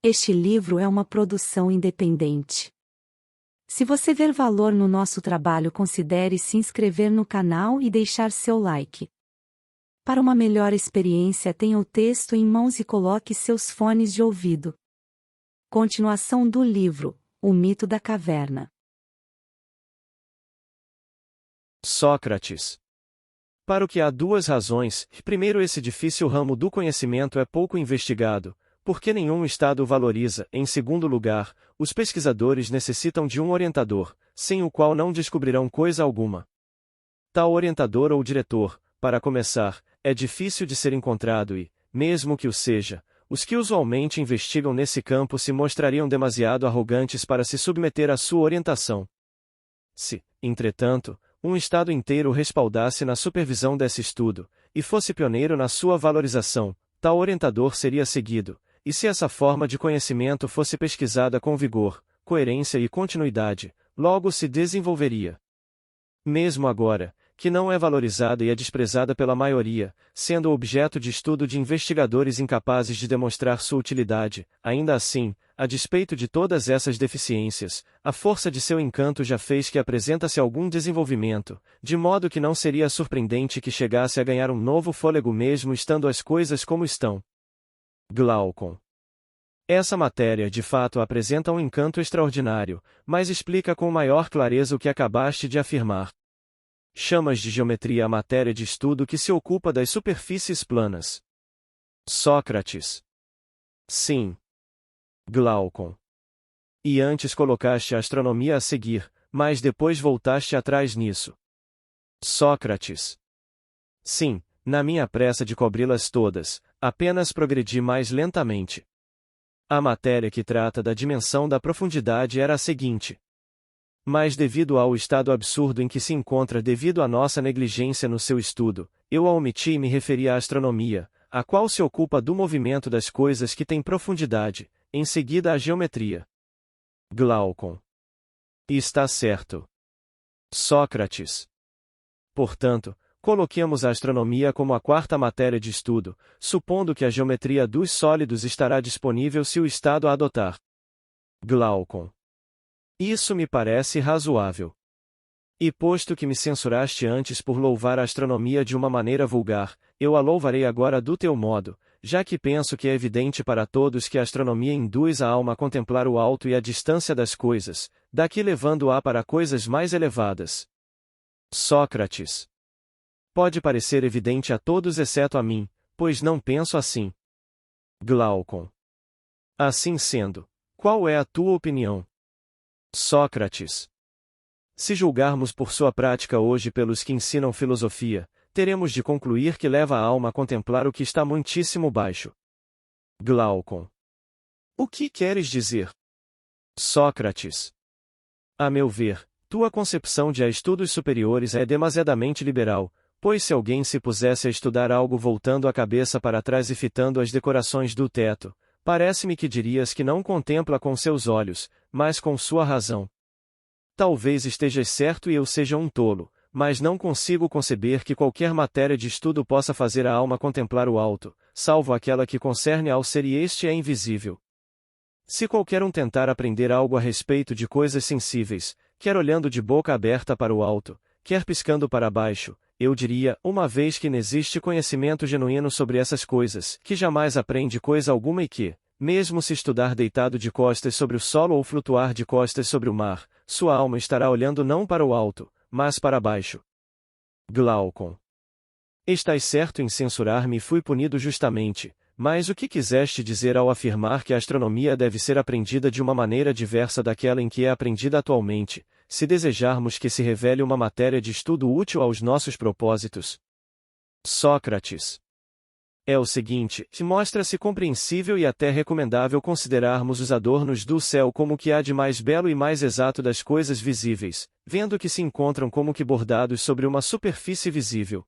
Este livro é uma produção independente. Se você ver valor no nosso trabalho, considere se inscrever no canal e deixar seu like. Para uma melhor experiência, tenha o texto em mãos e coloque seus fones de ouvido. Continuação do livro: O Mito da Caverna. Sócrates. Para o que há duas razões. Primeiro, esse difícil ramo do conhecimento é pouco investigado, porque nenhum Estado o valoriza. Em segundo lugar, os pesquisadores necessitam de um orientador, sem o qual não descobrirão coisa alguma. Tal orientador ou diretor, para começar, é difícil de ser encontrado e, mesmo que o seja, os que usualmente investigam nesse campo se mostrariam demasiado arrogantes para se submeter à sua orientação. Se, entretanto, um Estado inteiro respaldasse na supervisão desse estudo, e fosse pioneiro na sua valorização, tal orientador seria seguido, e se essa forma de conhecimento fosse pesquisada com vigor, coerência e continuidade, logo se desenvolveria. Mesmo agora, que não é valorizada e é desprezada pela maioria, sendo objeto de estudo de investigadores incapazes de demonstrar sua utilidade, ainda assim, a despeito de todas essas deficiências, a força de seu encanto já fez que apresenta-se algum desenvolvimento, de modo que não seria surpreendente que chegasse a ganhar um novo fôlego mesmo estando as coisas como estão. Glaucon. Essa matéria de fato apresenta um encanto extraordinário, mas explica com maior clareza o que acabaste de afirmar. Chamas de geometria a matéria de estudo que se ocupa das superfícies planas. Sócrates. Sim. Glaucon. E antes colocaste a astronomia a seguir, mas depois voltaste atrás nisso. Sócrates. Sim, na minha pressa de cobri-las todas, apenas progredi mais lentamente. A matéria que trata da dimensão da profundidade era a seguinte. Mas devido ao estado absurdo em que se encontra devido à nossa negligência no seu estudo, eu a omiti e me referi à astronomia, a qual se ocupa do movimento das coisas que têm profundidade, em seguida à geometria. Glaucon. E está certo. Sócrates. Portanto, coloquemos a astronomia como a quarta matéria de estudo, supondo que a geometria dos sólidos estará disponível se o Estado a adotar. Glaucon. Isso me parece razoável. E posto que me censuraste antes por louvar a astronomia de uma maneira vulgar, eu a louvarei agora do teu modo, já que penso que é evidente para todos que a astronomia induz a alma a contemplar o alto e a distância das coisas, daqui levando-a para coisas mais elevadas. Sócrates. Pode parecer evidente a todos exceto a mim, pois não penso assim. Glaucon. Assim sendo, qual é a tua opinião? Sócrates. Se julgarmos por sua prática hoje pelos que ensinam filosofia, teremos de concluir que leva a alma a contemplar o que está muitíssimo baixo. Glaucon. O que queres dizer? Sócrates. A meu ver, tua concepção de estudos superiores é demasiadamente liberal, pois se alguém se pusesse a estudar algo voltando a cabeça para trás e fitando as decorações do teto, parece-me que dirias que não contempla com seus olhos, mas com sua razão. Talvez estejas certo e eu seja um tolo, mas não consigo conceber que qualquer matéria de estudo possa fazer a alma contemplar o alto, salvo aquela que concerne ao ser e este é invisível. Se qualquer um tentar aprender algo a respeito de coisas sensíveis, quer olhando de boca aberta para o alto, quer piscando para baixo, eu diria, uma vez que inexiste conhecimento genuíno sobre essas coisas, que jamais aprende coisa alguma e que, mesmo se estudar deitado de costas sobre o solo ou flutuar de costas sobre o mar, sua alma estará olhando não para o alto, mas para baixo. Glaucon. Estás certo em censurar-me e fui punido justamente, mas o que quiseste dizer ao afirmar que a astronomia deve ser aprendida de uma maneira diversa daquela em que é aprendida atualmente, se desejarmos que se revele uma matéria de estudo útil aos nossos propósitos? Sócrates. É o seguinte, mostra-se compreensível e até recomendável considerarmos os adornos do céu como o que há de mais belo e mais exato das coisas visíveis, vendo que se encontram como que bordados sobre uma superfície visível.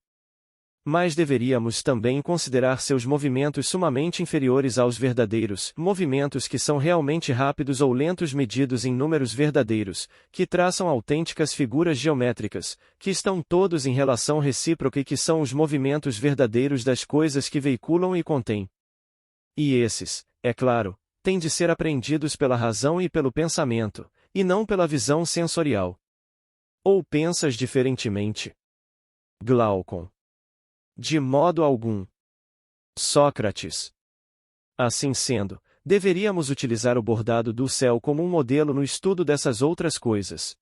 Mas deveríamos também considerar seus movimentos sumamente inferiores aos verdadeiros, movimentos que são realmente rápidos ou lentos medidos em números verdadeiros, que traçam autênticas figuras geométricas, que estão todos em relação recíproca e que são os movimentos verdadeiros das coisas que veiculam e contêm. E esses, é claro, têm de ser apreendidos pela razão e pelo pensamento, e não pela visão sensorial. Ou pensas diferentemente? Glaucon. De modo algum. Sócrates. Assim sendo, deveríamos utilizar o bordado do céu como um modelo no estudo dessas outras coisas.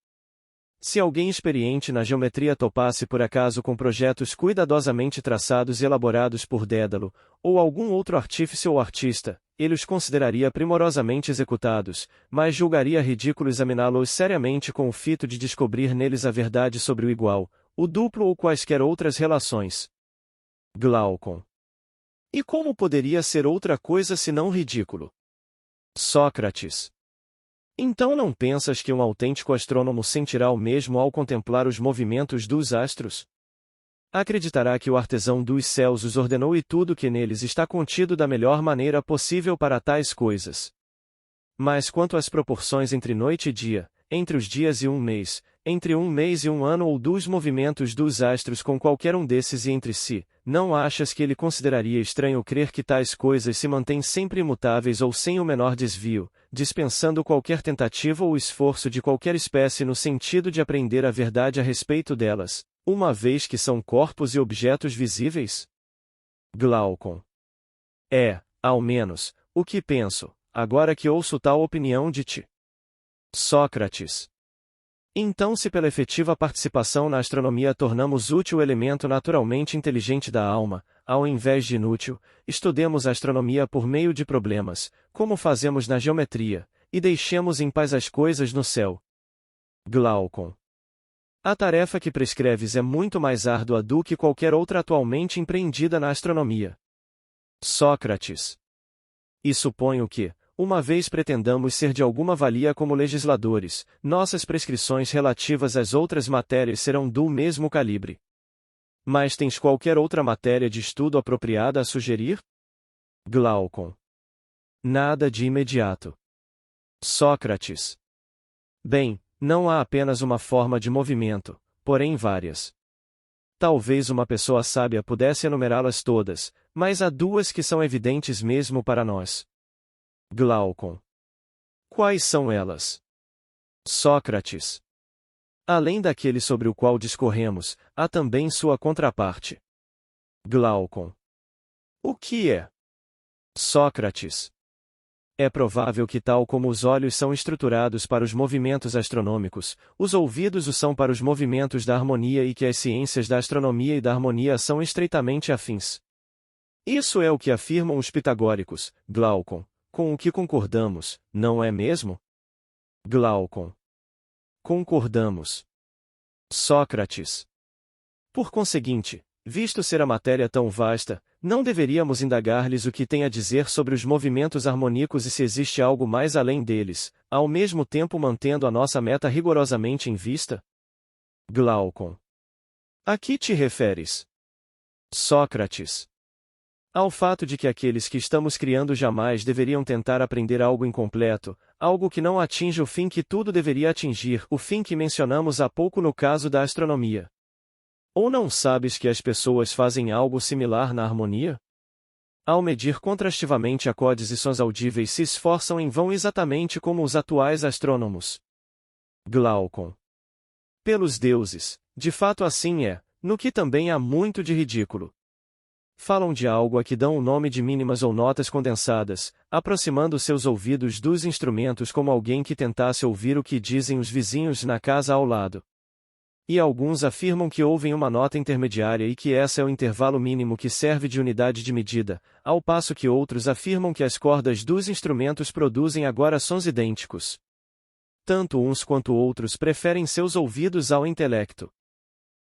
Se alguém experiente na geometria topasse por acaso com projetos cuidadosamente traçados e elaborados por Dédalo, ou algum outro artífice ou artista, ele os consideraria primorosamente executados, mas julgaria ridículo examiná-los seriamente com o fito de descobrir neles a verdade sobre o igual, o duplo ou quaisquer outras relações. Glaucon. E como poderia ser outra coisa senão ridículo? Sócrates. Então não pensas que um autêntico astrônomo sentirá o mesmo ao contemplar os movimentos dos astros? Acreditará que o artesão dos céus os ordenou e tudo que neles está contido da melhor maneira possível para tais coisas. Mas quanto às proporções entre noite e dia, entre os dias e um mês, entre um mês e um ano ou dos movimentos dos astros com qualquer um desses e entre si, não achas que ele consideraria estranho crer que tais coisas se mantêm sempre imutáveis ou sem o menor desvio, dispensando qualquer tentativa ou esforço de qualquer espécie no sentido de aprender a verdade a respeito delas, uma vez que são corpos e objetos visíveis? Glaucon. É, ao menos, o que penso, agora que ouço tal opinião de ti. Sócrates. Então, se pela efetiva participação na astronomia tornamos útil o elemento naturalmente inteligente da alma, ao invés de inútil, estudemos a astronomia por meio de problemas, como fazemos na geometria, e deixemos em paz as coisas no céu. Glaucon. A tarefa que prescreves é muito mais árdua do que qualquer outra atualmente empreendida na astronomia. Sócrates. E suponho que, uma vez pretendamos ser de alguma valia como legisladores, nossas prescrições relativas às outras matérias serão do mesmo calibre. Mas tens qualquer outra matéria de estudo apropriada a sugerir? Glaucon. Nada de imediato. Sócrates. Bem, não há apenas uma forma de movimento, porém várias. Talvez uma pessoa sábia pudesse enumerá-las todas, mas há duas que são evidentes mesmo para nós. Glaucon. Quais são elas? Sócrates. Além daquele sobre o qual discorremos, há também sua contraparte. Glaucon. O que é? Sócrates. É provável que tal como os olhos são estruturados para os movimentos astronômicos, os ouvidos o são para os movimentos da harmonia e que as ciências da astronomia e da harmonia são estreitamente afins. Isso é o que afirmam os pitagóricos, Glaucon. Com o que concordamos, não é mesmo? Glaucon. Concordamos. Sócrates. Por conseguinte, visto ser a matéria tão vasta, não deveríamos indagar-lhes o que tem a dizer sobre os movimentos harmônicos e se existe algo mais além deles, ao mesmo tempo mantendo a nossa meta rigorosamente em vista? Glaucon. A que te referes? Sócrates. Ao fato de que aqueles que estamos criando jamais deveriam tentar aprender algo incompleto, algo que não atinge o fim que tudo deveria atingir, o fim que mencionamos há pouco no caso da astronomia. Ou não sabes que as pessoas fazem algo similar na harmonia? Ao medir contrastivamente acordes e sons audíveis se esforçam em vão exatamente como os atuais astrônomos. Glaucon. Pelos deuses, de fato assim é, no que também há muito de ridículo. Falam de algo a que dão o nome de mínimas ou notas condensadas, aproximando seus ouvidos dos instrumentos como alguém que tentasse ouvir o que dizem os vizinhos na casa ao lado. E alguns afirmam que ouvem uma nota intermediária e que essa é o intervalo mínimo que serve de unidade de medida, ao passo que outros afirmam que as cordas dos instrumentos produzem agora sons idênticos. Tanto uns quanto outros preferem seus ouvidos ao intelecto.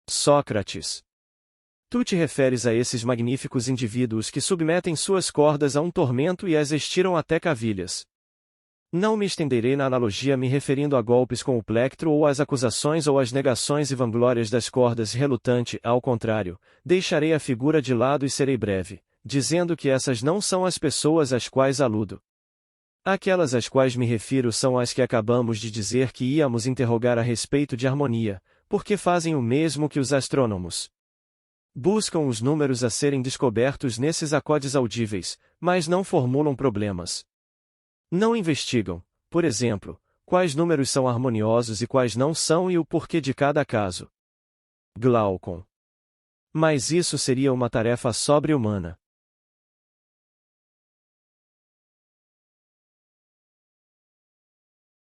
Sócrates. Tu te referes a esses magníficos indivíduos que submetem suas cordas a um tormento e as estiram até cavilhas. Não me estenderei na analogia me referindo a golpes com o plectro ou às acusações ou às negações e vanglórias das cordas relutante, ao contrário, deixarei a figura de lado e serei breve, dizendo que essas não são as pessoas às quais aludo. Aquelas às quais me refiro são as que acabamos de dizer que íamos interrogar a respeito de harmonia, porque fazem o mesmo que os astrônomos. Buscam os números a serem descobertos nesses acordes audíveis, mas não formulam problemas. Não investigam, por exemplo, quais números são harmoniosos e quais não são e o porquê de cada caso. Glaucon. Mas isso seria uma tarefa sobre-humana.